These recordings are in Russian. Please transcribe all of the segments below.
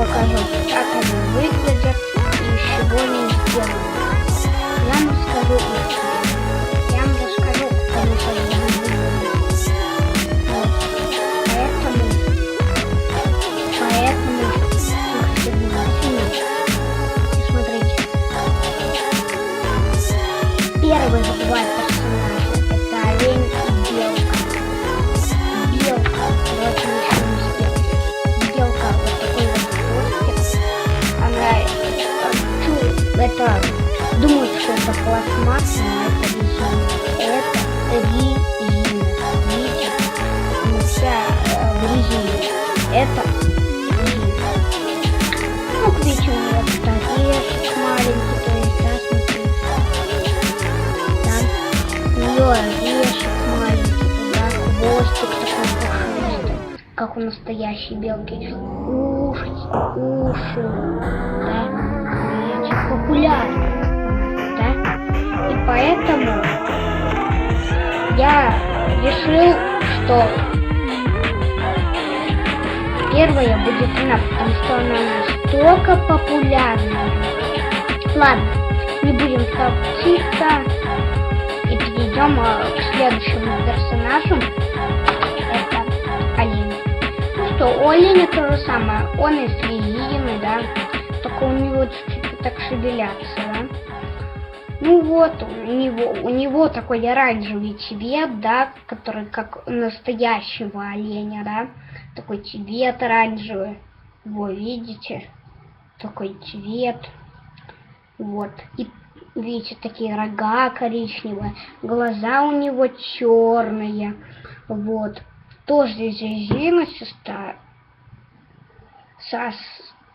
покажу, как они выглядят и из чего они сделаны. Я вам расскажу их. Я вам расскажу, как они созданы. Вот. Поэтому слушайте внимательно. И смотрите. Первые два персонажа — это олень и белка. Белка, давайте начнем с белки. Белка вот такой вот хвостик. Она это думает, что это пластмасса, но это резина. Это резина. Видите? Она вся в резине. Это резина. Ну, видите, у нее тут орешек маленький, то есть, да, смотрите. Да? У нее орешек маленький, туда хвостик такой пушистый, как у настоящей белки. Уши, да, видите, популярны, да, и поэтому я решил, что первая будет она, потому что она настолько популярна. Ладно, не будем торопиться и перейдем к следующему персонажу. Это олень. Ну что, у оленя то же самое. Он из резины, да, только у него чуть-чуть так шевелятся, да. Ну вот, у него такой оранжевый цвет, да, который как у настоящего оленя, да. Такой цвет оранжевый. Вы видите? Такой цвет. Вот. И видите, такие рога коричневые. Глаза у него черные. Вот. Тоже из резины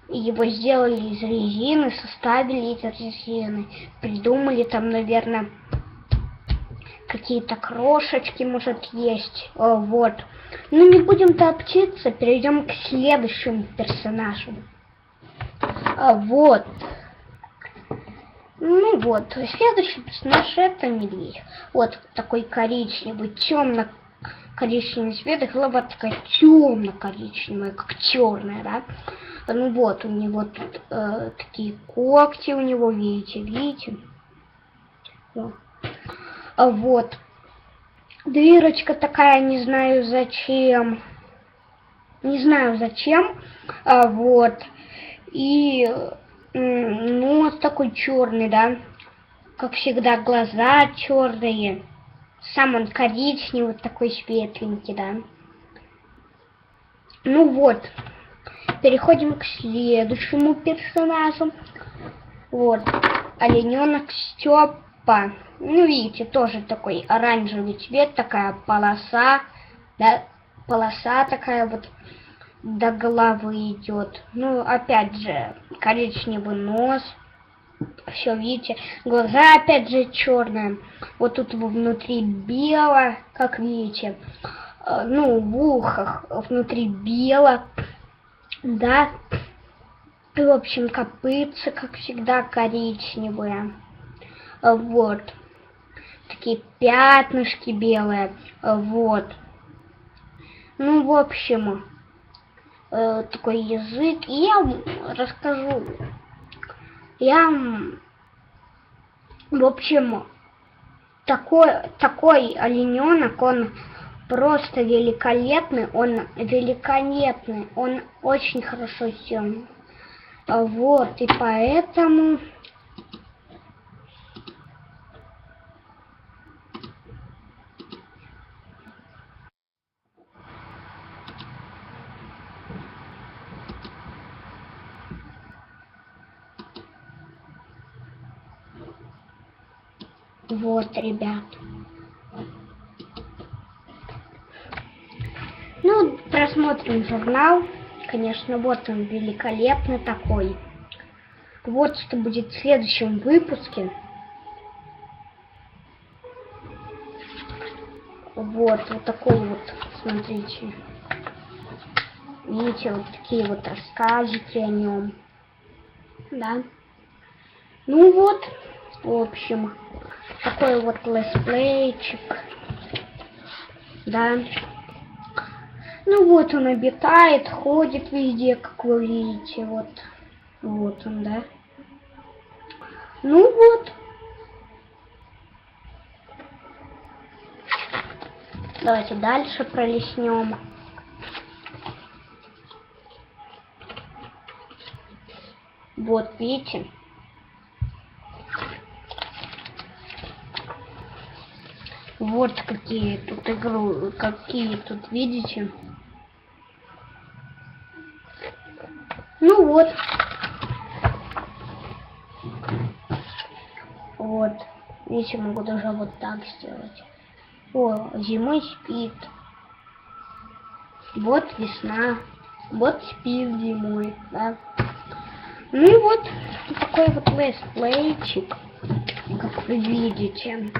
его сделали из резины, составили из резины. Придумали там, наверное, какие-то крошечки, может, есть. Вот. Ну, не будем торопиться, перейдем к следующему персонажу. Вот. Ну вот, следующий персонаж — это медведь. Вот такой коричневый, темно-коричневый цвет, и голова такая темно-коричневая, как черная, да. Ну вот, у него тут такие когти у него, видите? Вот. Дырочка такая, не знаю зачем. Вот. И нос такой черный, да. Как всегда, глаза черные. Сам он коричневый, такой светленький, да. Ну вот. Переходим к следующему персонажу. Вот. Олененок Степа. Ну, видите, тоже такой оранжевый цвет, такая полоса, да, полоса такая вот до головы идет. Ну, опять же, коричневый нос. Все, видите, глаза опять же черные. Вот тут внутри бело, как видите. Ну, в ухах внутри бело, да. И, в общем, копытца, как всегда, коричневые. Вот. Такие пятнышки белые. Вот. Ну, в общем, такой язык. И я вам расскажу. В общем, такой олененок, он просто великолепный. Он великолепный. Он очень хорошо сделан. Вот. И поэтому... Вот, ребят. Ну, просмотрим журнал. Конечно, вот он великолепный такой. Вот что будет в следующем выпуске. Вот такой вот, смотрите. Видите, вот такие вот рассказики о нем. Да. Ну вот, в общем, такой вот летсплейчик. Да. Ну вот он обитает, ходит везде, как вы видите. Вот. Вот он, да. Ну вот. Давайте дальше пролистнем. Вот, видите? Вот какие тут игру, какие тут, видите? Ну вот. Вот. Видите, могу даже вот так сделать. О, зимой спит. Вот весна. Вот спит зимой, да. Ну и вот такой вот летсплейчик, как вы видите.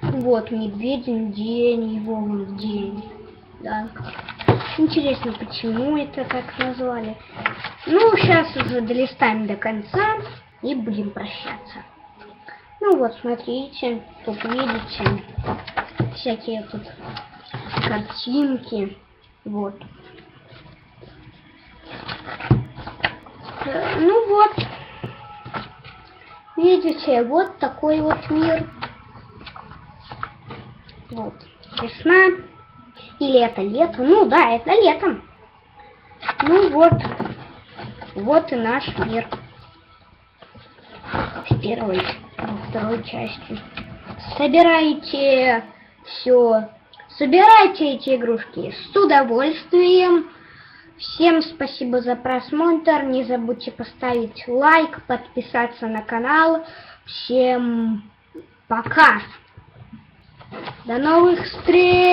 Вот медведин день, его вон день, да. Интересно, почему это так назвали. Ну, сейчас уже долистаем до конца и будем прощаться. Ну вот, смотрите, тут видите всякие тут картинки, вот. Ну вот, видите, вот такой вот мир. Вот, весна. Или это лето? Ну да, это летом. Ну вот, вот и наш мир. В первой, во второй части. Собирайте все. Собирайте эти игрушки с удовольствием. Всем спасибо за просмотр. Не забудьте поставить лайк, подписаться на канал. Всем пока. До новых встреч!